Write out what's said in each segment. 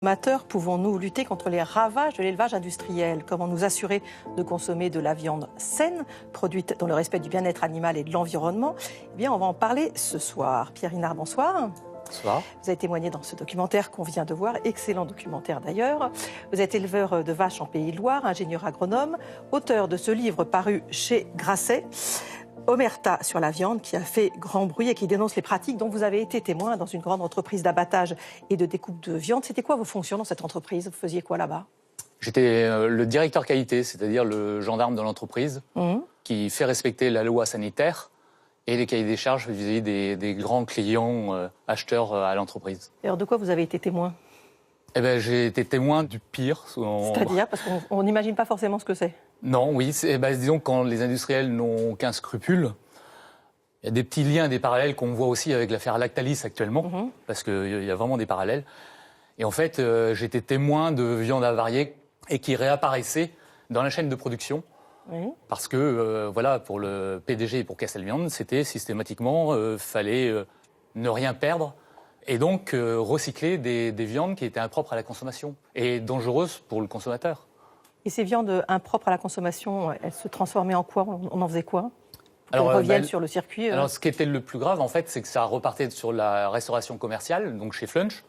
Amateurs, pouvons-nous lutter contre les ravages de l'élevage industriel? Comment nous assurer de consommer de la viande saine, produite dans le respect du bien-être animal et de l'environnement? Eh bien, on va en parler ce soir. Pierre Inard, bonsoir. Bonsoir. Vous avez témoigné dans ce documentaire qu'on vient de voir, excellent documentaire d'ailleurs. Vous êtes éleveur de vaches en Pays de Loire, ingénieur agronome, auteur de ce livre paru chez Grasset, Omerta sur la viande, qui a fait grand bruit et qui dénonce les pratiques dont vous avez été témoin dans une grande entreprise d'abattage et de découpe de viande. C'était quoi vos fonctions dans cette entreprise? Vous faisiez quoi là-bas? J'étais le directeur qualité, c'est-à-dire le gendarme de l'entreprise, qui fait respecter la loi sanitaire et les cahiers des charges vis-à-vis des grands clients acheteurs à l'entreprise. Alors de quoi vous avez été témoin? Eh ben, j'ai été témoin du pire. C'est-à-dire, parce qu'on n'imagine pas forcément ce que c'est. Non, oui. Disons que quand les industriels n'ont aucun scrupule, il y a des petits liens, des parallèles qu'on voit aussi avec l'affaire Lactalis actuellement, parce qu'il y a vraiment des parallèles. Et en fait, j'étais témoin de viande avariée et qui réapparaissait dans la chaîne de production. Oui. Parce que, voilà, pour le PDG et pour Castelviande, c'était systématiquement, fallait ne rien perdre et donc recycler des viandes qui étaient impropres à la consommation et dangereuses pour le consommateur. Et ces viandes impropres à la consommation, elles se transformaient en quoi? On en faisait quoi? Alors, qu'elles reviennent sur le circuit Alors, ce qui était le plus grave, en fait, c'est que ça repartait sur la restauration commerciale, donc chez Flunch.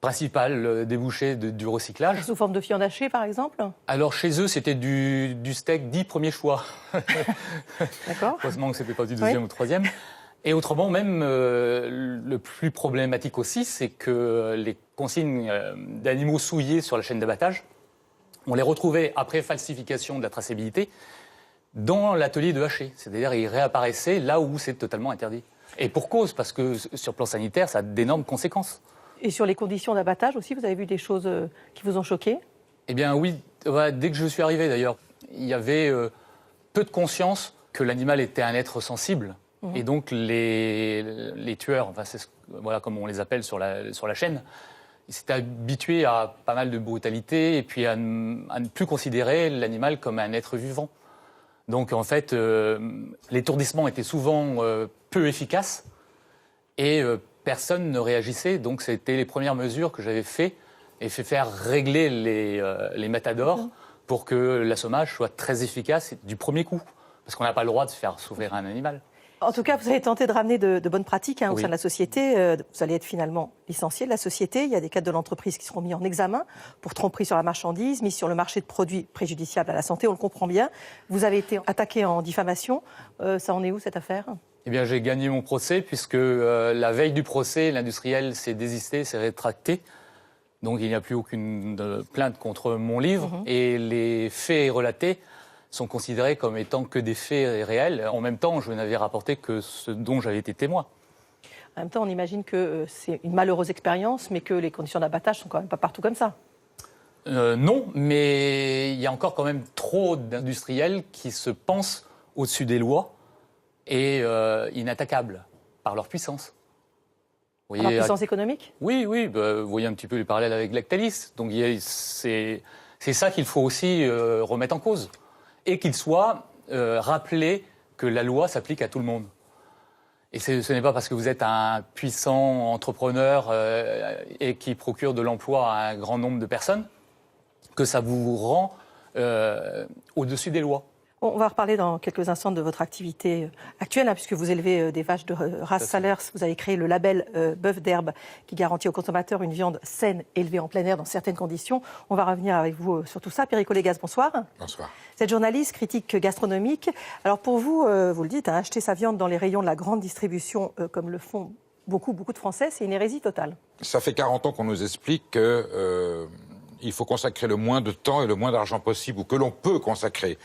Principal débouché du recyclage. Sous forme de viande hachée, par exemple? Alors, chez eux, c'était du steak dit premier choix. D'accord. Heureusement que ce n'était pas du deuxième ou troisième. Et autrement, même, le plus problématique aussi, c'est que les consignes d'animaux souillés sur la chaîne d'abattage, on les retrouvait, après falsification de la traçabilité, dans l'atelier de haché. C'est-à-dire, ils réapparaissaient là où c'est totalement interdit. Et pour cause, parce que sur le plan sanitaire, ça a d'énormes conséquences. Et sur les conditions d'abattage aussi, vous avez vu des choses qui vous ont choqué? Eh bien oui, dès que je suis arrivé d'ailleurs, il y avait peu de conscience que l'animal était un être sensible. Et donc les tueurs, enfin, voilà comme on les appelle sur la chaîne, ils s'étaient habitués à pas mal de brutalité et puis à ne plus considérer l'animal comme un être vivant. Donc en fait, l'étourdissement était souvent peu efficace et personne ne réagissait, donc c'était les premières mesures que j'avais fait et fait faire régler les matadors pour que l'assommage soit très efficace du premier coup. Parce qu'on n'a pas le droit de faire souffrir un animal. En tout cas, vous avez tenté de ramener de bonnes pratiques au Oui. sein de la société. Vous allez être finalement licencié de la société. Il y a des cadres de l'entreprise qui seront mis en examen pour tromperie sur la marchandise, mise sur le marché de produits préjudiciables à la santé, on le comprend bien. Vous avez été attaqué en diffamation. Ça en est où cette affaire? Eh bien, j'ai gagné mon procès puisque la veille du procès, l'industriel s'est désisté, s'est rétracté. Donc il n'y a plus aucune plainte contre mon livre. Et les faits relatés sont considérés comme étant que des faits réels. En même temps, je n'avais rapporté que ce dont j'avais été témoin. En même temps, on imagine que c'est une malheureuse expérience, mais que les conditions d'abattage sont quand même pas partout comme ça. Non, mais il y a encore quand même trop d'industriels qui se pensent au-dessus des lois et inattaquables par leur puissance. Vous voyez, leur puissance économique? Oui, vous voyez un petit peu les parallèles avec Lactalis. Donc c'est ça qu'il faut aussi remettre en cause. Et qu'il soit rappelé que la loi s'applique à tout le monde. Et ce n'est pas parce que vous êtes un puissant entrepreneur et qui procure de l'emploi à un grand nombre de personnes que ça vous rend au-dessus des lois. On va reparler dans quelques instants de votre activité actuelle, puisque vous élevez des vaches de race Salers. Vous avez créé le label bœuf d'herbe qui garantit aux consommateurs une viande saine élevée en plein air dans certaines conditions. On va revenir avec vous sur tout ça. Perico Légas, bonsoir. Bonsoir. Vous êtes journaliste, critique gastronomique. Alors pour vous, vous le dites, acheter sa viande dans les rayons de la grande distribution, comme le font beaucoup de Français, c'est une hérésie totale. Ça fait 40 ans qu'on nous explique qu'il faut consacrer le moins de temps et le moins d'argent possible, ou que l'on peut consacrer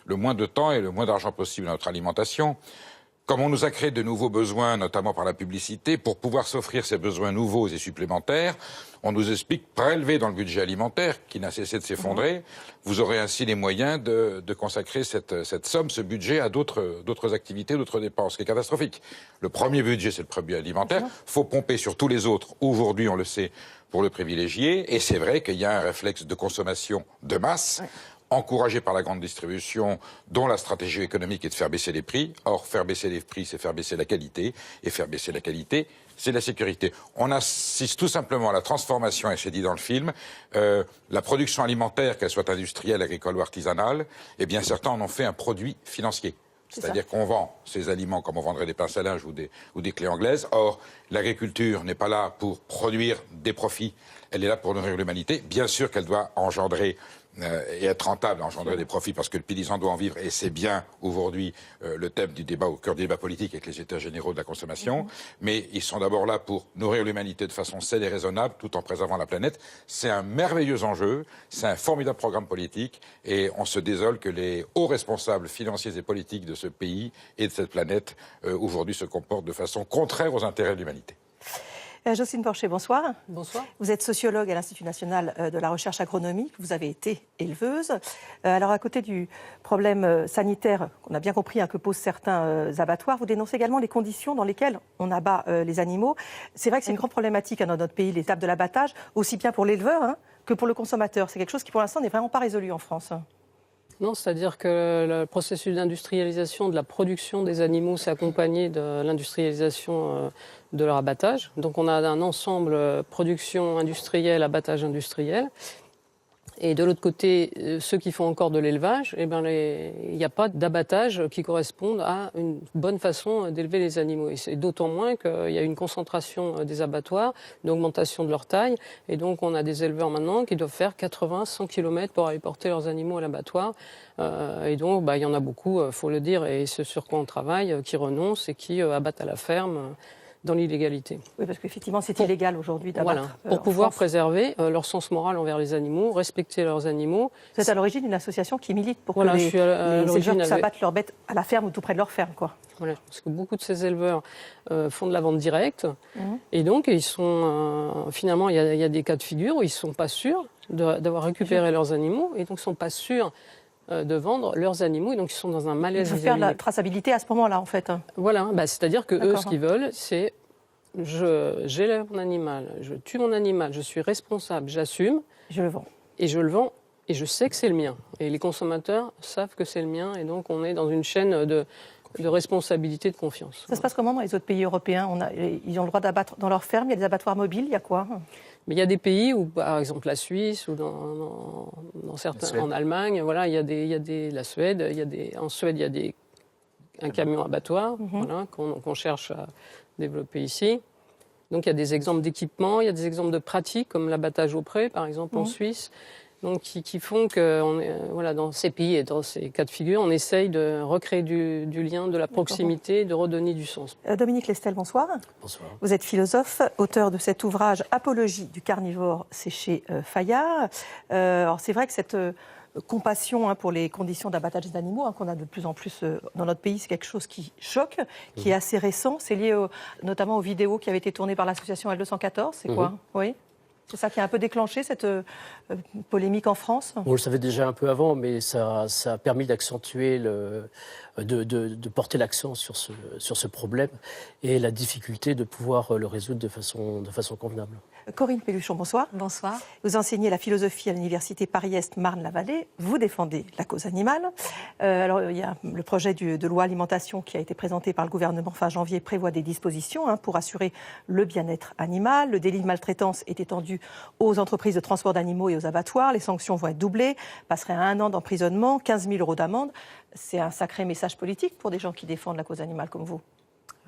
le moins de temps et le moins d'argent possible à notre alimentation. Comme on nous a créé de nouveaux besoins, notamment par la publicité, pour pouvoir s'offrir ces besoins nouveaux et supplémentaires, on nous explique prélever dans le budget alimentaire, qui n'a cessé de s'effondrer. Vous aurez ainsi les moyens de consacrer cette somme, ce budget, à d'autres activités, d'autres dépenses, ce qui est catastrophique. Le premier budget, c'est le budget alimentaire. Il faut pomper sur tous les autres. Aujourd'hui, on le sait, pour le privilégier. Et c'est vrai qu'il y a un réflexe de consommation de masse. encouragés par la grande distribution, dont la stratégie économique est de faire baisser les prix. Or, faire baisser les prix, c'est faire baisser la qualité. Et faire baisser la qualité, c'est la sécurité. On assiste tout simplement à la transformation, et c'est dit dans le film, la production alimentaire, qu'elle soit industrielle, agricole ou artisanale, eh bien certains en ont fait un produit financier. C'est-à-dire qu'on vend ces aliments comme on vendrait des pinces à linge ou des clés anglaises. Or, l'agriculture n'est pas là pour produire des profits, elle est là pour nourrir l'humanité. Bien sûr qu'elle doit engendrer et être rentable, engendrer des profits, parce que le paysan doit en vivre, et c'est bien aujourd'hui le thème du débat, au cœur du débat politique avec les états généraux de la consommation. Mais ils sont d'abord là pour nourrir l'humanité de façon saine et raisonnable, tout en préservant la planète. C'est un merveilleux enjeu, c'est un formidable programme politique, et on se désole que les hauts responsables financiers et politiques de ce pays et de cette planète aujourd'hui se comportent de façon contraire aux intérêts de l'humanité. Jocelyne Porcher, bonsoir. Bonsoir. Vous êtes sociologue à l'Institut national de la recherche agronomique. Vous avez été éleveuse. Alors, à côté du problème sanitaire, qu'on a bien compris que posent certains abattoirs, vous dénoncez également les conditions dans lesquelles on abat les animaux. C'est vrai que c'est une grande problématique dans notre pays, l'étape de l'abattage, aussi bien pour l'éleveur que pour le consommateur. C'est quelque chose qui, pour l'instant, n'est vraiment pas résolu en France. Non, c'est-à-dire que le processus d'industrialisation de la production des animaux s'est accompagné de l'industrialisation de leur abattage. Donc on a un ensemble production industrielle, abattage industriel. Et de l'autre côté, ceux qui font encore de l'élevage, il n'y a pas d'abattage qui corresponde à une bonne façon d'élever les animaux. Et c'est d'autant moins qu'il y a une concentration des abattoirs, une augmentation de leur taille. Et donc on a des éleveurs maintenant qui doivent faire 80-100 km pour aller porter leurs animaux à l'abattoir. Et donc il y en a beaucoup, il faut le dire, et ce sur quoi on travaille, qui renoncent et qui abattent à la ferme dans l'illégalité. Oui, parce qu'effectivement, c'est illégal aujourd'hui d'abattre. Voilà, pour pouvoir préserver leur sens moral envers les animaux, respecter leurs animaux. Vous êtes à l'origine d'une association qui milite pour que les éleveurs s'abattent leurs bêtes à la ferme ou tout près de leur ferme, quoi. Voilà, parce que beaucoup de ces éleveurs font de la vente directe. Et donc, ils sont, finalement, il y a des cas de figure où ils ne sont pas sûrs d'avoir récupéré leurs animaux et donc ils ne sont pas sûrs de vendre leurs animaux, et donc ils sont dans un malaise. Il faut faire de la traçabilité à ce moment-là, en fait. Voilà, c'est-à-dire que eux, ce qu'ils veulent, c'est j'élève mon animal, je tue mon animal, je suis responsable, j'assume. Je le vends. Et je le vends, et je sais que c'est le mien. Et les consommateurs savent que c'est le mien, et donc on est dans une chaîne de responsabilité, de confiance. Ça se passe comment dans les autres pays européens? Ils ont le droit d'abattre dans leurs fermes, il y a des abattoirs mobiles, il y a quoi? Mais il y a des pays où, par exemple la Suisse ou dans certains, en Allemagne, voilà, il y a la Suède, en Suède il y a un camion abattoir, voilà, qu'on cherche à développer ici. Donc il y a des exemples d'équipements, il y a des exemples de pratiques comme l'abattage au pré, par exemple en Suisse. Donc, qui font que, dans ces pays et dans ces cas de figure, on essaye de recréer du lien, de la proximité, de redonner du sens. Dominique Lestel, bonsoir. Bonsoir. Vous êtes philosophe, auteur de cet ouvrage « Apologie du carnivore », c'est chez Fayard. Alors, c'est vrai que cette compassion pour les conditions d'abattage des animaux qu'on a de plus en plus dans notre pays, c'est quelque chose qui choque, qui est assez récent. C'est lié notamment aux vidéos qui avaient été tournées par l'association L214. C'est quoi? Oui. C'est ça qui a un peu déclenché cette polémique en France? On le savait déjà un peu avant, mais ça a permis d'accentuer, de porter l'accent sur ce problème et la difficulté de pouvoir le résoudre de façon convenable. Corinne Pelluchon, bonsoir. Bonsoir. Vous enseignez la philosophie à l'université Paris-Est Marne-la-Vallée. Vous défendez la cause animale. Alors, il y a le projet de loi alimentation qui a été présenté par le gouvernement fin janvier prévoit des dispositions pour assurer le bien-être animal. Le délit de maltraitance est étendu aux entreprises de transport d'animaux et aux abattoirs. Les sanctions vont être doublées, passeraient à 1 an d'emprisonnement, 15 000 € d'amende. C'est un sacré message politique pour des gens qui défendent la cause animale comme vous.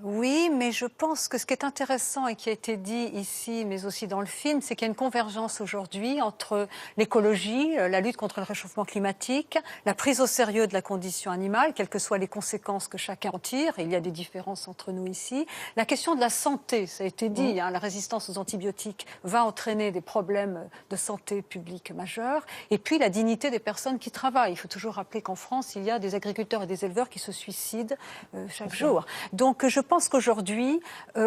Oui, mais je pense que ce qui est intéressant et qui a été dit ici, mais aussi dans le film, c'est qu'il y a une convergence aujourd'hui entre l'écologie, la lutte contre le réchauffement climatique, la prise au sérieux de la condition animale, quelles que soient les conséquences que chacun en tire, et il y a des différences entre nous ici. La question de la santé, ça a été dit, la résistance aux antibiotiques va entraîner des problèmes de santé publique majeurs, et puis la dignité des personnes qui travaillent. Il faut toujours rappeler qu'en France, il y a des agriculteurs et des éleveurs qui se suicident chaque jour. Donc je pense qu'aujourd'hui,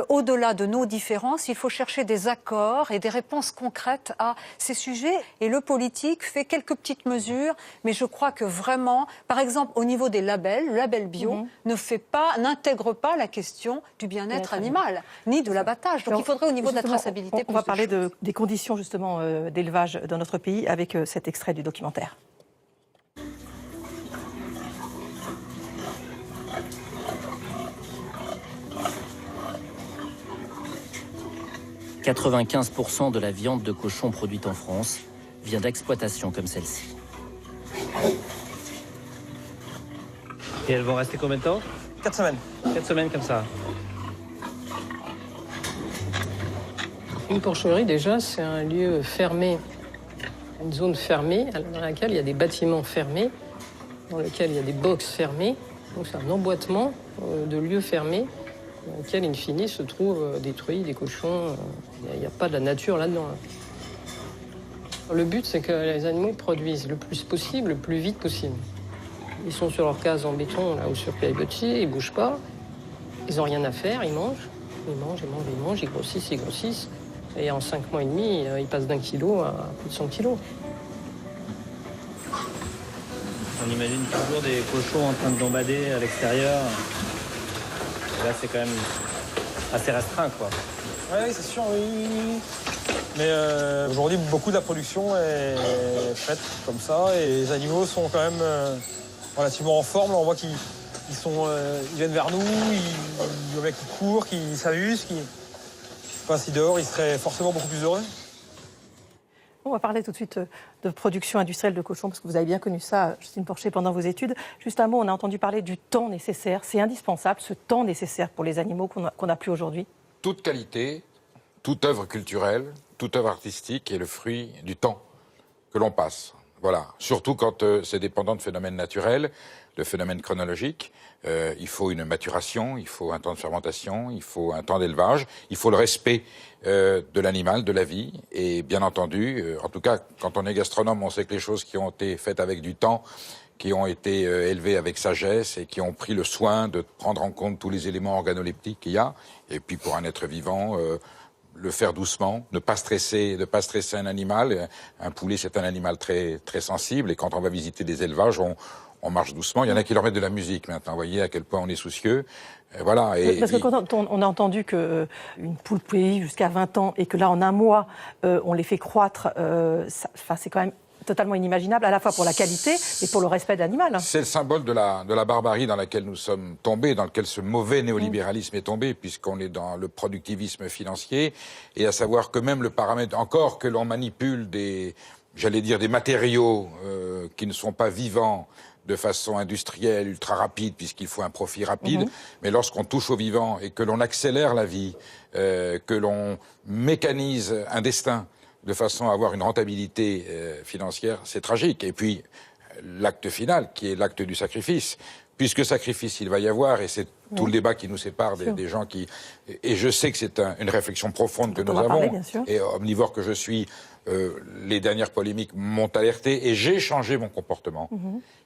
au-delà de nos différences, il faut chercher des accords et des réponses concrètes à ces sujets. Et le politique fait quelques petites mesures, mais je crois que vraiment, par exemple, au niveau des labels, le label bio n'intègre pas la question du bien-être animal, ni de l'abattage. Donc il faudrait au niveau de la traçabilité. On va parler des conditions justement d'élevage dans notre pays avec cet extrait du documentaire. 95% de la viande de cochon produite en France vient d'exploitations comme celle-ci. Et elles vont rester combien de temps? 4 semaines. 4 semaines comme ça. Une porcherie, déjà, c'est un lieu fermé, une zone fermée dans laquelle il y a des bâtiments fermés, dans lequel il y a des boxes fermées. Donc c'est un emboîtement de lieux fermés dans lequel, in fine, se trouvent des truies, des cochons. Il n'y a pas de la nature là-dedans. Le but, c'est que les animaux produisent le plus possible, le plus vite possible. Ils sont sur leur case en béton là, ou sur pied-botier, ils ne bougent pas. Ils n'ont rien à faire, ils mangent. Ils mangent, ils mangent, ils mangent, ils grossissent, ils grossissent. Et en 5 mois et demi, ils passent d'1 kilo à plus de 100 kilos. On imagine toujours des cochons en train de gambader à l'extérieur. Et là, c'est quand même assez restreint, quoi. Oui, c'est sûr, oui. Mais aujourd'hui, beaucoup de la production est faite comme ça. Et les animaux sont quand même relativement en forme. Là, on voit qu'ils viennent vers nous, les mecs qui courent, qui s'amusent. Enfin, si dehors, ils seraient forcément beaucoup plus heureux. On va parler tout de suite de production industrielle de cochons, parce que vous avez bien connu ça, Justine Porcher, pendant vos études. Juste un mot, on a entendu parler du temps nécessaire. C'est indispensable, ce temps nécessaire pour les animaux qu'on n'a plus aujourd'hui. Toute qualité, toute œuvre culturelle, toute œuvre artistique est le fruit du temps que l'on passe. Voilà. Surtout quand c'est dépendant de phénomènes naturels, de phénomènes chronologiques. Il faut une maturation, il faut un temps de fermentation, il faut un temps d'élevage, il faut le respect de l'animal, de la vie. Et bien entendu, en tout cas, quand on est gastronome, on sait que les choses qui ont été faites avec du temps, qui ont été élevées avec sagesse et qui ont pris le soin de prendre en compte tous les éléments organoleptiques qu'il y a. Et puis pour un être vivant, le faire doucement, ne pas stresser un animal. Un poulet, c'est un animal très très sensible. Et quand on va visiter des élevages, on marche doucement. Il y en a qui leur mettent de la musique maintenant. Vous voyez à quel point on est soucieux. Voilà. Parce que quand on a entendu qu'une poule pouvait vivre jusqu'à 20 ans et que là, en un mois, on les fait croître, c'est quand même totalement inimaginable, à la fois pour la qualité et pour le respect de l'animal. C'est le symbole de la barbarie dans laquelle nous sommes tombés, dans lequel ce mauvais néolibéralisme est tombé, puisqu'on est dans le productivisme financier, et à savoir que même le paramètre, encore que l'on manipule des matériaux qui ne sont pas vivants, de façon industrielle, ultra rapide, puisqu'il faut un profit rapide. Mais lorsqu'on touche au vivant et que l'on accélère la vie, que l'on mécanise un destin de façon à avoir une rentabilité financière, c'est tragique. Et puis, l'acte final, qui est l'acte du sacrifice. Puisque sacrifice il va y avoir, et c'est tout le débat qui nous sépare des gens qui... Et je sais que c'est une réflexion profonde que nous avons, et omnivore que je suis, les dernières polémiques m'ont alerté, et j'ai changé mon comportement.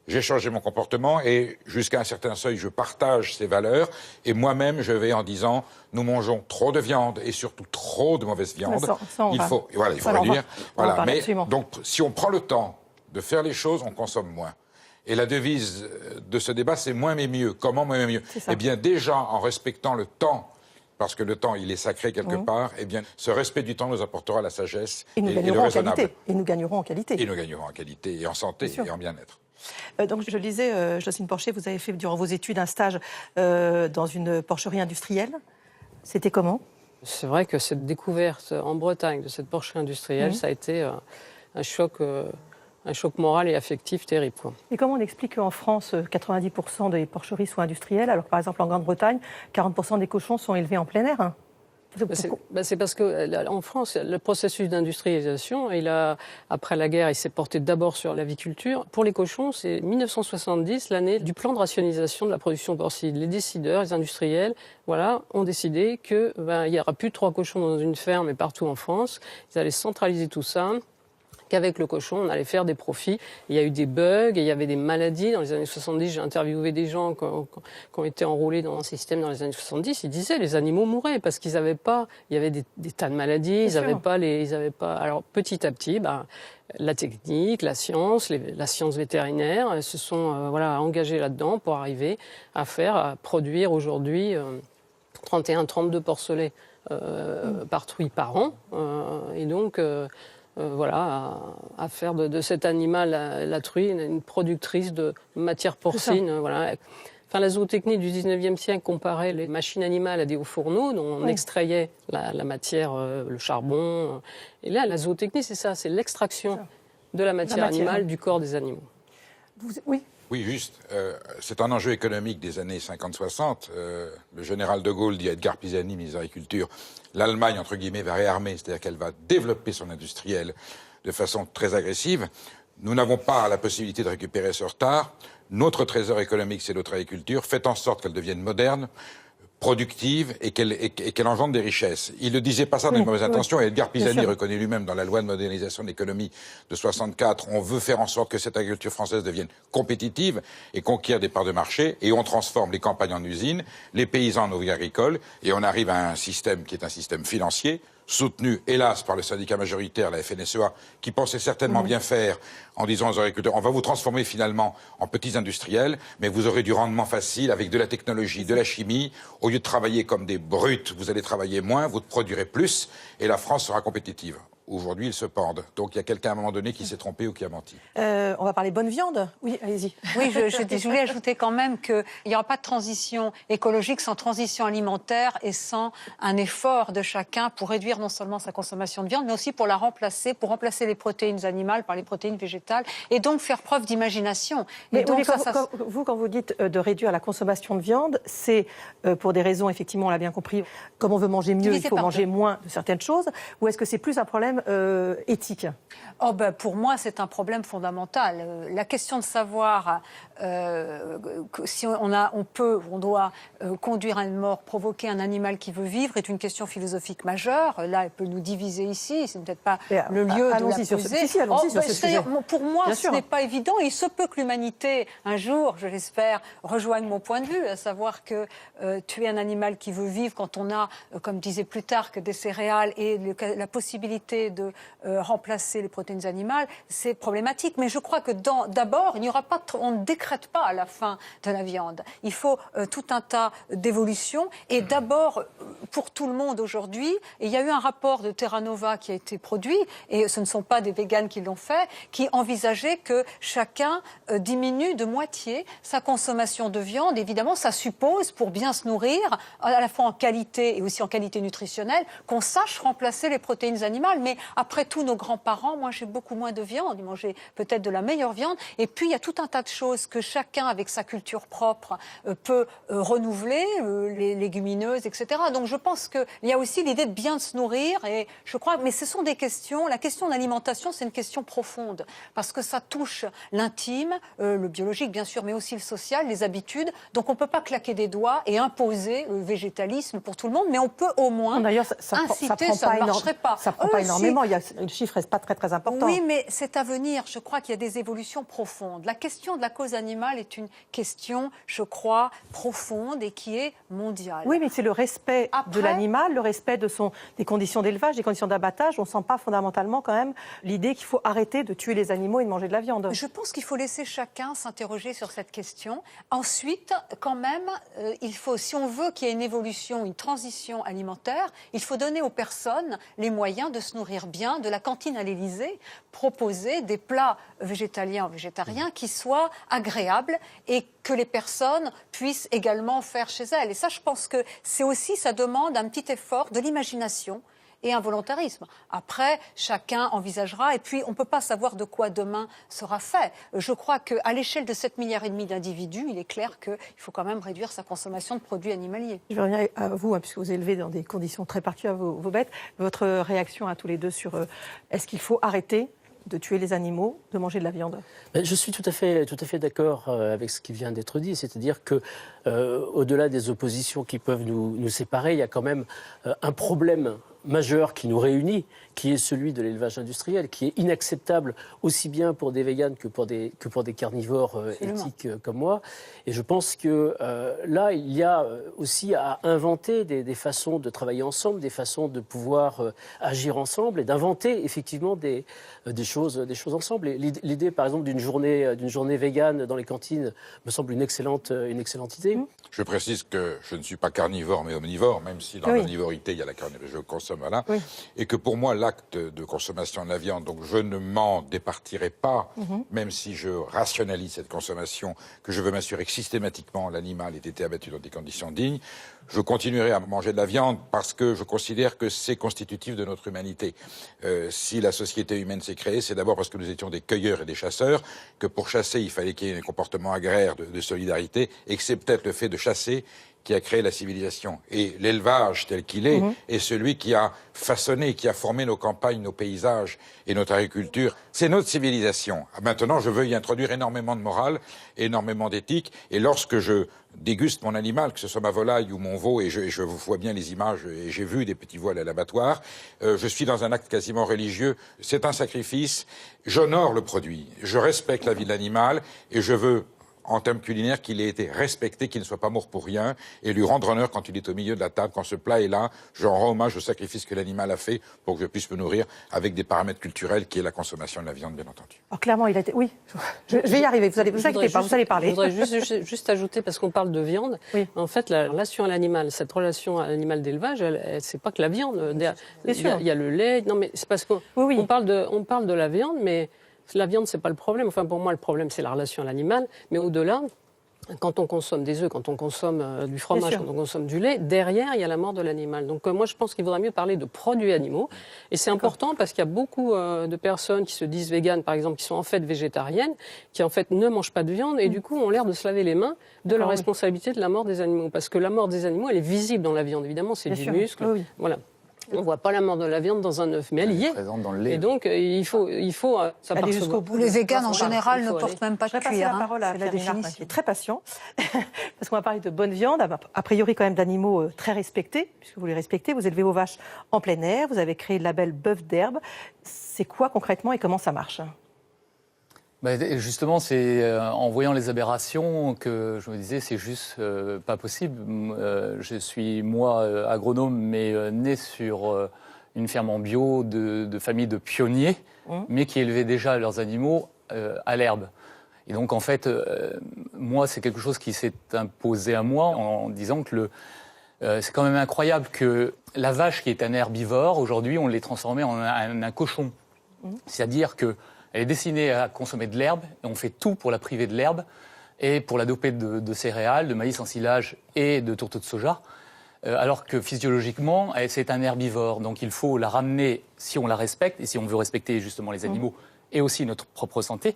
J'ai changé mon comportement, et jusqu'à un certain seuil, je partage ces valeurs, et moi-même, je vais en disant, nous mangeons trop de viande, et surtout trop de mauvaise viande. Il faut réduire. Mais donc, si on prend le temps de faire les choses, on consomme moins. Et la devise de ce débat, c'est moins mais mieux. Comment moins mais mieux? Eh bien, déjà, en respectant le temps, parce que le temps, il est sacré quelque part, eh bien, ce respect du temps nous apportera la sagesse et le raisonnable. Et nous gagnerons en qualité. Et nous gagnerons en qualité, et en santé, et en bien-être. Donc, je le disais, Justine Porcher, vous avez fait durant vos études un stage dans une porcherie industrielle. C'était comment? C'est vrai que cette découverte en Bretagne de cette porcherie industrielle, ça a été un choc moral et affectif terrible, quoi. Et comment on explique qu'en France, 90% des porcheries soient industrielles, alors que par exemple en Grande-Bretagne, 40% des cochons sont élevés en plein air? C'est parce qu'en France, le processus d'industrialisation, après la guerre, il s'est porté d'abord sur l'aviculture. Pour les cochons, c'est 1970, l'année du plan de rationalisation de la production porcine. Les décideurs, les industriels, ont décidé qu'il n'y aura plus de 3 cochons dans une ferme et partout en France. Ils allaient centraliser tout ça. Qu'avec le cochon, on allait faire des profits. Il y a eu des bugs, et il y avait des maladies. Dans les années 70, j'ai interviewé des gens qui ont été enrôlés dans un système dans les années 70. Ils disaient les animaux mouraient parce qu'ils n'avaient pas... Il y avait des tas de maladies, ils n'avaient pas... Alors petit à petit, la technique, la science vétérinaire se sont engagés là-dedans pour arriver à produire aujourd'hui 31-32 porcelets par truie par an. Et donc... à faire de cet animal, la truie, une productrice de matière porcine. Enfin, la zootechnie du 19e siècle comparait les machines animales à des hauts fourneaux dont on extrayait la matière, le charbon. Et là, la zootechnie, c'est ça, c'est l'extraction de la matière animale du corps des animaux. Oui. Oui, juste. C'est un enjeu économique des années 50-60. Le général de Gaulle dit à Edgar Pisani, ministre de l'Agriculture, l'Allemagne, entre guillemets, va réarmer, c'est-à-dire qu'elle va développer son industriel de façon très agressive. Nous n'avons pas la possibilité de récupérer ce retard. Notre trésor économique, c'est notre agriculture. Faites en sorte qu'elle devienne moderne, productive et qu'elle engendre des richesses. Il ne disait pas ça dans une mauvaise intention. Et Edgar Pisani reconnaît lui-même dans la loi de modernisation de l'économie de 64, on veut faire en sorte que cette agriculture française devienne compétitive et conquiert des parts de marché. Et on transforme les campagnes en usines, les paysans en ouvriers agricoles. Et on arrive à un système qui est un système financier, soutenu, hélas, par le syndicat majoritaire, la FNSEA, qui pensait certainement bien faire en disant aux agriculteurs, on va vous transformer finalement en petits industriels, mais vous aurez du rendement facile avec de la technologie, de la chimie. Au lieu de travailler comme des brutes, vous allez travailler moins, vous produirez plus, et la France sera compétitive. Aujourd'hui, ils se pendent. Donc, il y a quelqu'un à un moment donné qui s'est trompé ou qui a menti. On va parler bonne viande. Oui, allez-y. Oui, je voulais ajouter quand même qu'il n'y aura pas de transition écologique sans transition alimentaire et sans un effort de chacun pour réduire non seulement sa consommation de viande, mais aussi pour la remplacer, pour remplacer les protéines animales par les protéines végétales et donc faire preuve d'imagination. Mais donc, quand vous dites de réduire la consommation de viande, c'est pour des raisons, effectivement, on l'a bien compris, comme on veut manger mieux, il faut manger moins de certaines choses, ou est-ce que c'est plus un problème éthique? Pour moi, c'est un problème fondamental. La question de savoir si on doit conduire à une mort, provoquer un animal qui veut vivre est une question philosophique majeure. Là, elle peut nous diviser ici, c'est peut-être pas le lieu de la poser. Pour moi, ce n'est pas évident. Il se peut que l'humanité, un jour, je l'espère, rejoigne mon point de vue, à savoir que tuer un animal qui veut vivre quand on a, comme disait Plutarque, des céréales et la possibilité de remplacer les protéines animales, c'est problématique. Mais je crois que d'abord, il n'y aura pas on ne décrète pas la fin de la viande. Il faut tout un tas d'évolutions. Et d'abord, pour tout le monde aujourd'hui, il y a eu un rapport de Terra Nova qui a été produit, et ce ne sont pas des véganes qui l'ont fait, qui envisageait que chacun diminue de moitié sa consommation de viande. Évidemment, ça suppose, pour bien se nourrir, à la fois en qualité et aussi en qualité nutritionnelle, qu'on sache remplacer les protéines animales. Mais après tout, nos grands-parents mangeaient beaucoup moins de viande, ils mangeaient peut-être de la meilleure viande. Et puis, il y a tout un tas de choses que chacun, avec sa culture propre, peut renouveler, les légumineuses, etc. Donc, je pense qu'il y a aussi l'idée de bien se nourrir. Et je crois, mais ce sont des questions. La question de l'alimentation, c'est une question profonde parce que ça touche l'intime, le biologique, bien sûr, mais aussi le social, les habitudes. Donc, on ne peut pas claquer des doigts et imposer le végétalisme pour tout le monde, mais on peut au moins inciter. Ça ne marcherait pas. Ça ne prend pas énormément. Le chiffre n'est pas très important. Oui, mais c'est à venir. Je crois qu'il y a des évolutions profondes. La question de la cause animale est une question, je crois, profonde et qui est mondiale. Oui, mais c'est le respect de l'animal, le respect des conditions d'élevage, des conditions d'abattage. On ne sent pas fondamentalement quand même l'idée qu'il faut arrêter de tuer les animaux et de manger de la viande. Je pense qu'il faut laisser chacun s'interroger sur cette question. Ensuite, quand même, il faut, si on veut qu'il y ait une évolution, une transition alimentaire, il faut donner aux personnes les moyens de se nourrir bien, de la cantine à l'Élysée, proposer des plats végétaliens ou végétariens qui soient agréables et que les personnes puissent également faire chez elles. Et ça, je pense que c'est aussi, ça demande un petit effort de l'imagination et un volontarisme. Après, chacun envisagera, et puis on ne peut pas savoir de quoi demain sera fait. Je crois qu'à l'échelle de 7,5 milliards d'individus, il est clair qu'il faut quand même réduire sa consommation de produits animaliers. Je vais revenir à vous, puisque vous élevez dans des conditions très particulières vos bêtes. Votre réaction à tous les deux sur est-ce qu'il faut arrêter de tuer les animaux, de manger de la viande? Je suis tout à fait d'accord avec ce qui vient d'être dit, c'est-à-dire que au-delà des oppositions qui peuvent nous séparer, il y a quand même un problème majeur qui nous réunit, qui est celui de l'élevage industriel, qui est inacceptable aussi bien pour des véganes que pour des carnivores éthiques comme moi. Et je pense que là, il y a aussi à inventer des façons de travailler ensemble, des façons de pouvoir agir ensemble et d'inventer effectivement des choses ensemble. Et l'idée, par exemple, d'une journée végane dans les cantines me semble une excellente idée. Je précise que je ne suis pas carnivore mais omnivore, même si dans l'omnivorité il y a la carnivore. Je consomme consomme, voilà. Oui. Et que pour moi, l'acte de consommation de la viande, donc je ne m'en départirai pas, même si je rationalise cette consommation, que je veux m'assurer que systématiquement l'animal ait été abattu dans des conditions dignes, je continuerai à manger de la viande parce que je considère que c'est constitutif de notre humanité. Si la société humaine s'est créée, c'est d'abord parce que nous étions des cueilleurs et des chasseurs, que pour chasser, il fallait qu'il y ait un comportement agraire de solidarité, et que c'est peut-être le fait de chasser qui a créé la civilisation. Et l'élevage tel qu'il est celui qui a façonné, qui a formé nos campagnes, nos paysages et notre agriculture. C'est notre civilisation. Maintenant, je veux y introduire énormément de morale, énormément d'éthique, et lorsque je déguste mon animal, que ce soit ma volaille ou mon veau, et je vous vois bien les images, et j'ai vu des petits voiles à l'abattoir, je suis dans un acte quasiment religieux. C'est un sacrifice. J'honore le produit. Je respecte la vie de l'animal, et je veux, en termes culinaires, qu'il ait été respecté, qu'il ne soit pas mort pour rien, et lui rendre honneur quand il est au milieu de la table, quand ce plat est là. Je rends hommage au sacrifice que l'animal a fait pour que je puisse me nourrir avec des paramètres culturels qui est la consommation de la viande, bien entendu. Alors clairement, il a été... Oui, je vais y arriver, vous inquiétez pas, vous allez parler. Je voudrais juste ajouter, parce qu'on parle de viande, en fait, la relation à l'animal, cette relation à l'animal d'élevage, c'est pas que la viande. Il y a le lait, non mais c'est parce qu'on on parle de la viande, mais... La viande, c'est pas le problème. Enfin, pour moi, le problème, c'est la relation à l'animal. Mais au-delà, quand on consomme des œufs, quand on consomme du fromage, quand on consomme du lait, derrière, il y a la mort de l'animal. Donc, moi, je pense qu'il vaudrait mieux parler de produits animaux. Et c'est important parce qu'il y a beaucoup de personnes qui se disent véganes, par exemple, qui sont en fait végétariennes, qui en fait ne mangent pas de viande et du coup ont l'air de se laver les mains de la responsabilité de la mort des animaux. Parce que la mort des animaux, elle est visible dans la viande. Évidemment, c'est du muscle. Voilà. On ne voit pas la mort de la viande dans un œuf, mais elle y est. Présente dans le lait. Et donc, il faut ça aller jusqu'au bout. Les véganes, en général, ne portent même pas de cuir. Je vais passer la parole à Pierre Martin, qui est très patient, parce qu'on va parler de bonne viande, a priori quand même d'animaux très respectés, puisque vous les respectez. Vous élevez vos vaches en plein air, vous avez créé le label Bœuf d'herbe. C'est quoi concrètement et comment ça marche ? Justement, c'est en voyant les aberrations que je me disais c'est juste pas possible. Je suis moi agronome, mais né sur une ferme en bio de famille de pionniers, mais qui élevaient déjà leurs animaux à l'herbe. Et donc en fait, moi c'est quelque chose qui s'est imposé à moi en disant que c'est quand même incroyable que la vache qui est un herbivore, aujourd'hui on l'ait transformée en un cochon. C'est-à-dire que elle est destinée à consommer de l'herbe, et on fait tout pour la priver de l'herbe et pour la doper de céréales, de maïs en silage et de tourteaux de soja, alors que physiologiquement, c'est un herbivore. Donc il faut la ramener, si on la respecte, et si on veut respecter justement les animaux et aussi notre propre santé,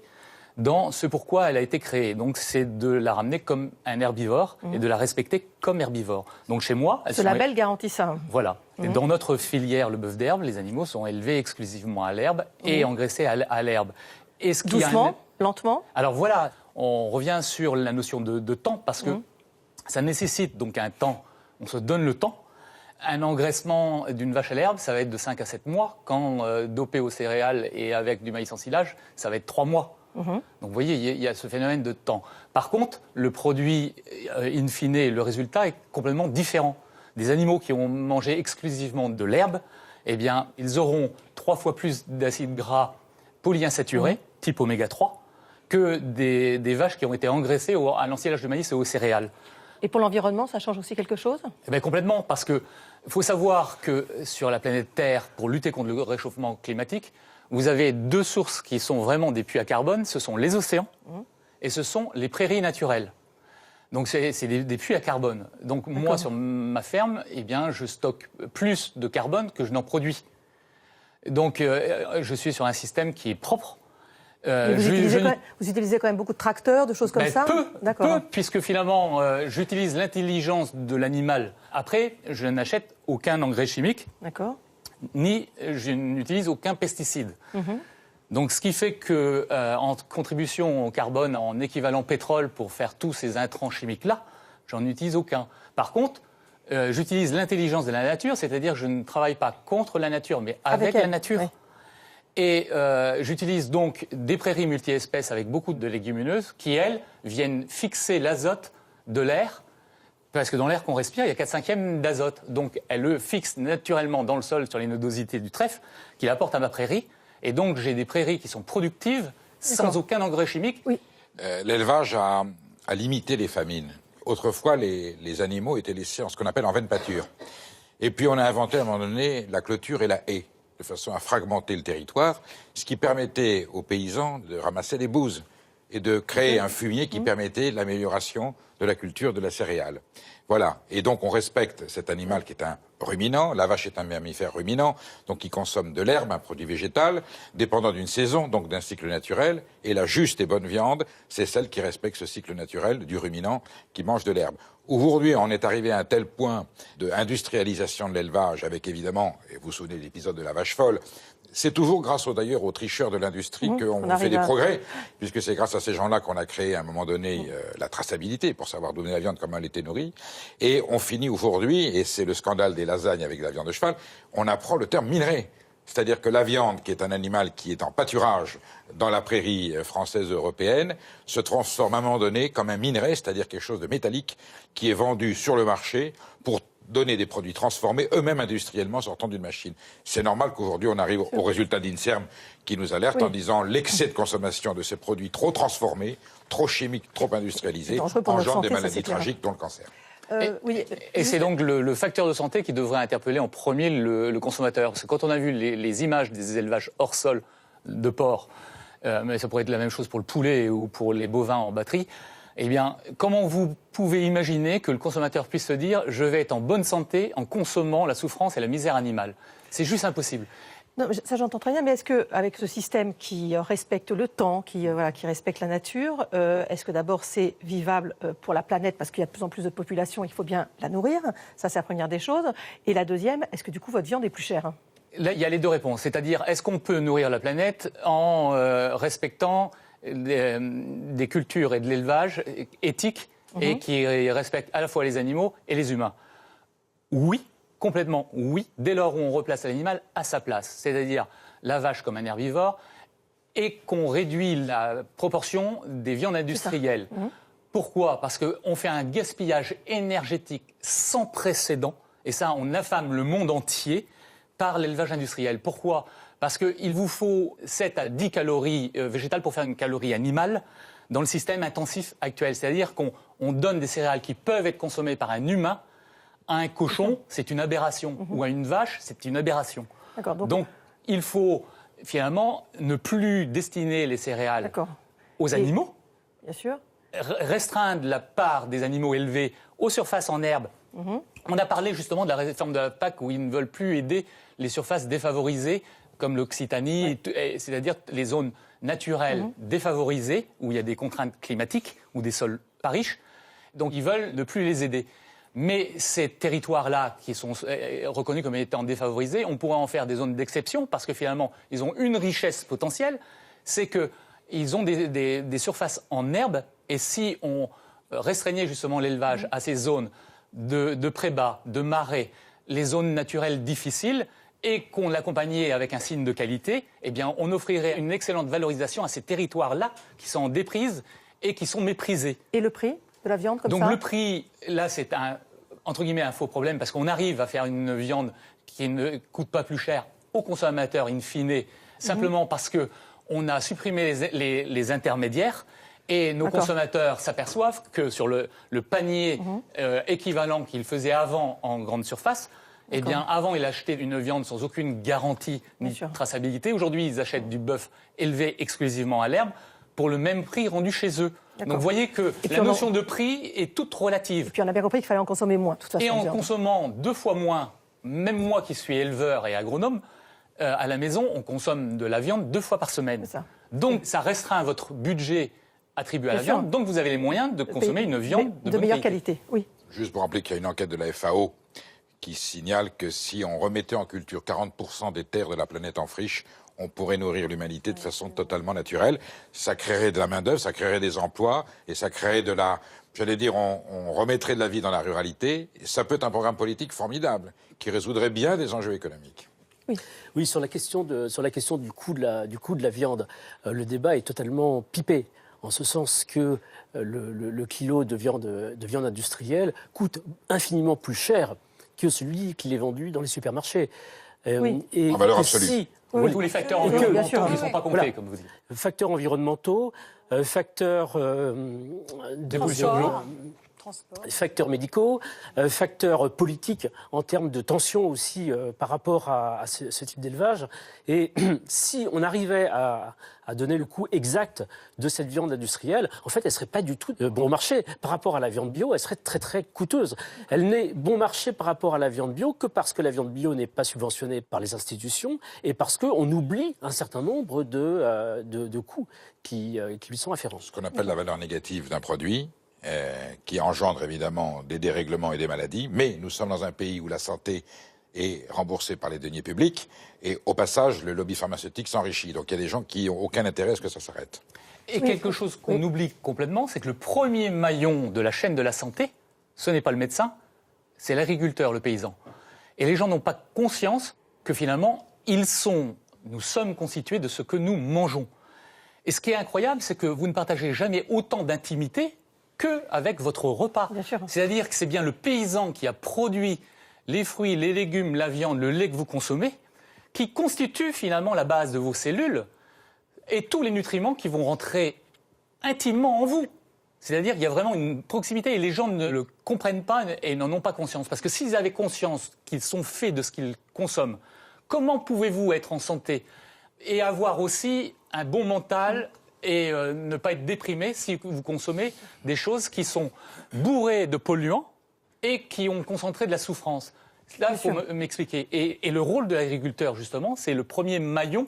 dans ce pourquoi elle a été créée. Donc c'est de la ramener comme un herbivore et de la respecter comme herbivore. Donc chez moi... Ce label garantit ça. Voilà. Et dans notre filière, le bœuf d'herbe, les animaux sont élevés exclusivement à l'herbe et engraissés à l'herbe. Doucement, lentement. Alors voilà, on revient sur la notion de temps, parce que ça nécessite donc un temps. On se donne le temps. Un engraissement d'une vache à l'herbe, ça va être de 5 à 7 mois. Quand dopé aux céréales et avec du maïs en silage, ça va être 3 mois. Donc vous voyez, il y a ce phénomène de temps. Par contre, le produit, in fine, le résultat est complètement différent. Des animaux qui ont mangé exclusivement de l'herbe, eh bien, ils auront 3 fois plus d'acides gras polyinsaturés, type oméga 3, que des vaches qui ont été engraissées à l'ensilage de maïs et aux céréales. Et pour l'environnement, ça change aussi quelque chose ? Eh bien, complètement, parce qu'il faut savoir que sur la planète Terre, pour lutter contre le réchauffement climatique, vous avez 2 sources qui sont vraiment des puits à carbone, ce sont les océans et ce sont les prairies naturelles. Donc c'est des puits à carbone. Donc moi, sur ma ferme, eh bien, je stocke plus de carbone que je n'en produis. Donc je suis sur un système qui est propre. Vous utilisez quand même beaucoup de tracteurs, de choses comme ça ? Peu, puisque finalement, j'utilise l'intelligence de l'animal. Après, je n'achète aucun engrais chimique. D'accord. Ni je n'utilise aucun pesticide. Donc ce qui fait que en contribution au carbone, en équivalent pétrole pour faire tous ces intrants chimiques-là, j'en utilise aucun. Par contre, j'utilise l'intelligence de la nature, c'est-à-dire je ne travaille pas contre la nature, mais avec la nature. Ouais. Et j'utilise donc des prairies multi-espèces avec beaucoup de légumineuses qui, elles, viennent fixer l'azote de l'air. Parce que dans l'air qu'on respire, il y a 4/5 d'azote. Donc, elle le fixe naturellement dans le sol sur les nodosités du trèfle, qu'il apporte à ma prairie. Et donc, j'ai des prairies qui sont productives, sans aucun engrais chimique. Oui. L'élevage a limité les famines. Autrefois, les animaux étaient laissés en ce qu'on appelle en veine pâture. Et puis on a inventé à un moment donné la clôture et la haie, de façon à fragmenter le territoire, ce qui permettait aux paysans de ramasser des bouses et de créer un fumier qui permettait l'amélioration de la culture de la céréale. Voilà. Et donc on respecte cet animal qui est un ruminant. La vache est un mammifère ruminant, donc qui consomme de l'herbe, un produit végétal, dépendant d'une saison, donc d'un cycle naturel. Et la juste et bonne viande, c'est celle qui respecte ce cycle naturel du ruminant qui mange de l'herbe. Aujourd'hui, on est arrivé à un tel point d'industrialisation de l'élevage, avec évidemment, et vous vous souvenez de l'épisode de la vache folle, c'est toujours grâce d'ailleurs aux tricheurs de l'industrie qu'on fait des progrès, puisque c'est grâce à ces gens-là qu'on a créé à un moment donné la traçabilité pour savoir donner la viande, comment elle était nourrie. Et on finit aujourd'hui, et c'est le scandale des lasagnes avec la viande de cheval, on apprend le terme minerai. C'est-à-dire que la viande, qui est un animal qui est en pâturage dans la prairie française européenne, se transforme à un moment donné comme un minerai, c'est-à-dire quelque chose de métallique qui est vendu sur le marché pour donner des produits transformés, eux-mêmes industriellement sortant d'une machine. C'est normal qu'aujourd'hui on arrive au résultat d'INSERM qui nous alerte en disant l'excès de consommation de ces produits trop transformés, trop chimiques, trop industrialisés, engendre des maladies tragiques dont le cancer. Et c'est donc le facteur de santé qui devrait interpeller en premier le consommateur. Parce que quand on a vu les images des élevages hors sol de porc, mais ça pourrait être la même chose pour le poulet ou pour les bovins en batterie, eh bien, comment vous pouvez imaginer que le consommateur puisse se dire « je vais être en bonne santé en consommant la souffrance et la misère animale ». C'est juste impossible. Non, ça j'entends très bien, mais est-ce qu'avec ce système qui respecte le temps, qui respecte la nature, est-ce que d'abord c'est vivable pour la planète parce qu'il y a de plus en plus de population, il faut bien la nourrir, ça c'est la première des choses. Et la deuxième, est-ce que du coup votre viande est plus chère ? Là, il y a les deux réponses, c'est-à-dire est-ce qu'on peut nourrir la planète en respectant des cultures et de l'élevage éthiques et qui respectent à la fois les animaux et les humains? Oui. Complètement, oui, dès lors où on replace l'animal à sa place, c'est-à-dire la vache comme un herbivore, et qu'on réduit la proportion des viandes industrielles. Pourquoi ? Parce qu'on fait un gaspillage énergétique sans précédent, et ça, on affame le monde entier par l'élevage industriel. Pourquoi ? Parce qu'il vous faut 7 à 10 calories végétales pour faire une calorie animale dans le système intensif actuel. C'est-à-dire qu'on donne des céréales qui peuvent être consommées par un humain. À un cochon, c'est une aberration. Ou à une vache, c'est une aberration. Donc, il faut finalement ne plus destiner les céréales aux animaux. Bien sûr. Restreindre la part des animaux élevés aux surfaces en herbe. On a parlé justement de la réforme de la PAC où ils ne veulent plus aider les surfaces défavorisées comme l'Occitanie, c'est-à-dire les zones naturelles défavorisées où il y a des contraintes climatiques ou des sols pas riches. Donc, ils veulent ne plus les aider. Mais ces territoires-là, qui sont reconnus comme étant défavorisés, on pourrait en faire des zones d'exception parce que finalement, ils ont une richesse potentielle, c'est qu'ils ont des surfaces en herbe et si on restreignait justement l'élevage à ces zones de pré-bas, de marais, les zones naturelles difficiles et qu'on l'accompagnait avec un signe de qualité, eh bien, on offrirait une excellente valorisation à ces territoires-là qui sont en déprise et qui sont méprisés. Et le prix de la viande comme ça ? Donc le prix, là, c'est entre guillemets un faux problème parce qu'on arrive à faire une viande qui ne coûte pas plus cher aux consommateurs in fine, simplement parce qu'on a supprimé les intermédiaires et nos consommateurs s'aperçoivent que sur le panier équivalent qu'ils faisaient avant en grande surface, eh bien, avant, ils achetaient une viande sans aucune garantie ni traçabilité. Aujourd'hui, ils achètent du bœuf élevé exclusivement à l'herbe pour le même prix rendu chez eux. Donc vous voyez que la notion de prix est toute relative. Et puis on a bien compris qu'il fallait en consommer moins, de toute façon. Et en consommant 2 fois moins, même moi qui suis éleveur et agronome, à la maison, on consomme de la viande 2 fois par semaine. Donc ça restreint votre budget attribué à la viande, donc vous avez les moyens de consommer une viande de meilleure qualité. Oui. Juste pour rappeler qu'il y a une enquête de la FAO qui signale que si on remettait en culture 40% des terres de la planète en friche, on pourrait nourrir l'humanité de façon totalement naturelle. Ça créerait de la main-d'œuvre, ça créerait des emplois, et ça créerait de la... J'allais dire, on remettrait de la vie dans la ruralité. Et ça peut être un programme politique formidable, qui résoudrait bien des enjeux économiques. Oui, sur la question du coût de la viande, le débat est totalement pipé. En ce sens que le kilo de viande industrielle coûte infiniment plus cher que celui qui est vendu dans les supermarchés. En valeur absolue. Tous les facteurs environnementaux qui ne sont pas comptés, comme vous dites. Facteurs environnementaux, facteurs dépollution de l'eau. facteurs médicaux, facteurs politiques en termes de tension aussi par rapport à ce type d'élevage. Et si on arrivait à donner le coût exact de cette viande industrielle, en fait, elle ne serait pas du tout bon marché. Par rapport à la viande bio, elle serait très, très coûteuse. Elle n'est bon marché par rapport à la viande bio que parce que la viande bio n'est pas subventionnée par les institutions et parce qu'on oublie un certain nombre de coûts qui lui sont afférents. Ce qu'on appelle la valeur négative d'un produit, qui engendre évidemment des dérèglements et des maladies, mais nous sommes dans un pays où la santé est remboursée par les deniers publics, et au passage, le lobby pharmaceutique s'enrichit. Donc il y a des gens qui n'ont aucun intérêt à ce que ça s'arrête. Et quelque chose qu'on oublie complètement, c'est que le premier maillon de la chaîne de la santé, ce n'est pas le médecin, c'est l'agriculteur, le paysan. Et les gens n'ont pas conscience que finalement, nous sommes constitués de ce que nous mangeons. Et ce qui est incroyable, c'est que vous ne partagez jamais autant d'intimité qu'avec votre repas. C'est-à-dire que c'est bien le paysan qui a produit les fruits, les légumes, la viande, le lait que vous consommez, qui constitue finalement la base de vos cellules et tous les nutriments qui vont rentrer intimement en vous. C'est-à-dire qu'il y a vraiment une proximité et les gens ne le comprennent pas et n'en ont pas conscience. Parce que s'ils avaient conscience qu'ils sont faits de ce qu'ils consomment, comment pouvez-vous être en santé et avoir aussi un bon mental et ne pas être déprimé si vous consommez des choses qui sont bourrées de polluants et qui ont concentré de la souffrance. Là, il faut m'expliquer. Et le rôle de l'agriculteur, justement, c'est le premier maillon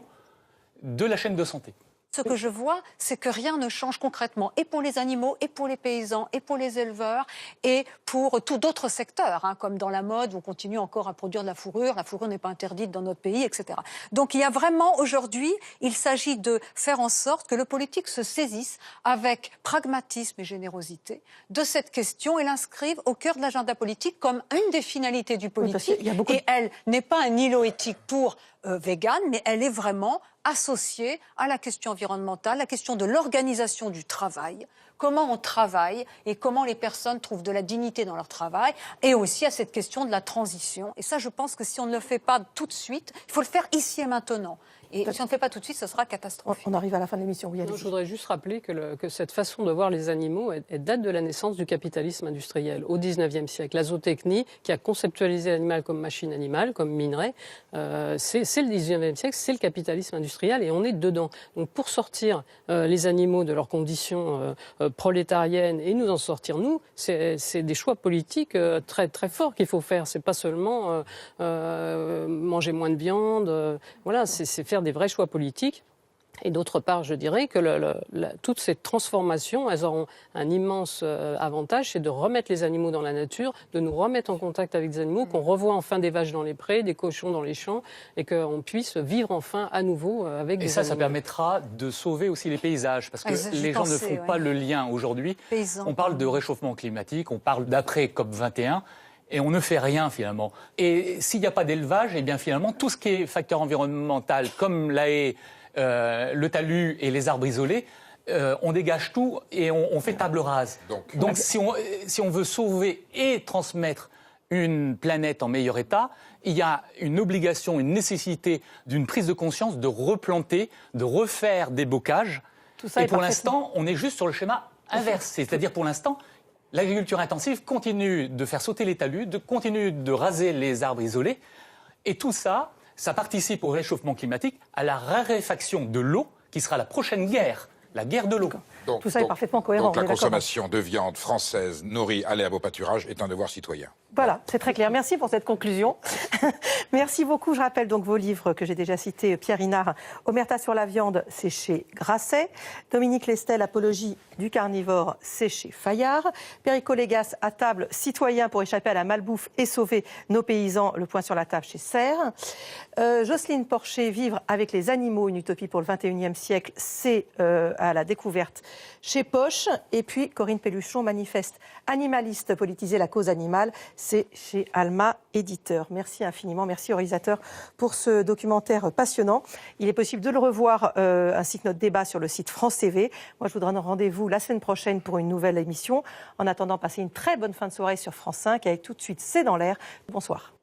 de la chaîne de santé. Ce que je vois, c'est que rien ne change concrètement, et pour les animaux, et pour les paysans, et pour les éleveurs, et pour tout d'autres secteurs, comme dans la mode, où on continue encore à produire de la fourrure n'est pas interdite dans notre pays, etc. Donc il y a vraiment, aujourd'hui, il s'agit de faire en sorte que le politique se saisisse avec pragmatisme et générosité de cette question et l'inscrive au cœur de l'agenda politique comme une des finalités du politique. Et elle n'est pas un îlot éthique pour vegan, mais elle est vraiment associée à la question environnementale, la question de l'organisation du travail, comment on travaille et comment les personnes trouvent de la dignité dans leur travail, et aussi à cette question de la transition. Et ça, je pense que si on ne le fait pas tout de suite, il faut le faire ici et maintenant. Et si on ne le fait pas tout de suite, ce sera catastrophique. On arrive à la fin de l'émission. Oui, je voudrais juste rappeler que cette façon de voir les animaux elle date de la naissance du capitalisme industriel au XIXe siècle. La zootechnie, qui a conceptualisé l'animal comme machine animale, comme minerai, c'est le XIXe siècle, c'est le capitalisme industriel et on est dedans. Donc pour sortir les animaux de leurs conditions prolétariennes et nous en sortir, nous, c'est des choix politiques très, très forts qu'il faut faire. C'est pas seulement manger moins de viande, voilà, c'est faire des vrais choix politiques. Et d'autre part, je dirais que toutes ces transformations, elles auront un immense avantage, c'est de remettre les animaux dans la nature, de nous remettre en contact avec des animaux, qu'on revoie enfin des vaches dans les prés, des cochons dans les champs, et qu'on puisse vivre enfin à nouveau avec des animaux. Et ça permettra de sauver aussi les paysages, parce que les gens ne font pas le lien aujourd'hui. On parle de réchauffement climatique, on parle d'après COP21, et on ne fait rien finalement. Et s'il n'y a pas d'élevage, eh bien finalement, tout ce qui est facteur environnemental, comme la haie, le talus et les arbres isolés, on dégage tout et on fait table rase. Donc si on veut sauver et transmettre une planète en meilleur état, il y a une obligation, une nécessité d'une prise de conscience, de replanter, de refaire des bocages. Et pour l'instant, on est juste sur le schéma inverse. C'est-à-dire pour l'instant, l'agriculture intensive continue de faire sauter les talus, continue de raser les arbres isolés. Et tout ça, ça participe au réchauffement climatique, à la raréfaction de l'eau, qui sera la prochaine guerre, la guerre de l'eau. Tout ça est parfaitement cohérent. Donc la consommation de viande française nourrie à l'herbe au pâturage est un devoir citoyen. Voilà, c'est très clair. Merci pour cette conclusion. Merci beaucoup. Je rappelle donc vos livres que j'ai déjà cités. Pierre Inard, Omerta sur la viande, c'est chez Grasset. Dominique Lestel, Apologie du carnivore, c'est chez Fayard. Perico Légas, À table, citoyen pour échapper à la malbouffe et sauver nos paysans, Le point sur la table chez Serres. Jocelyne Porcher, Vivre avec les animaux, une utopie pour le 21e siècle, c'est à la découverte chez Poche. Et puis Corinne Pelluchon, Manifeste animaliste, politiser la cause animale, c'est chez Alma Éditeur. Merci infiniment, merci au réalisateur pour ce documentaire passionnant. Il est possible de le revoir ainsi que notre débat sur le site France TV. Moi, je vous donne rendez-vous la semaine prochaine pour une nouvelle émission. En attendant, passez une très bonne fin de soirée sur France 5 avec tout de suite C'est dans l'air. Bonsoir.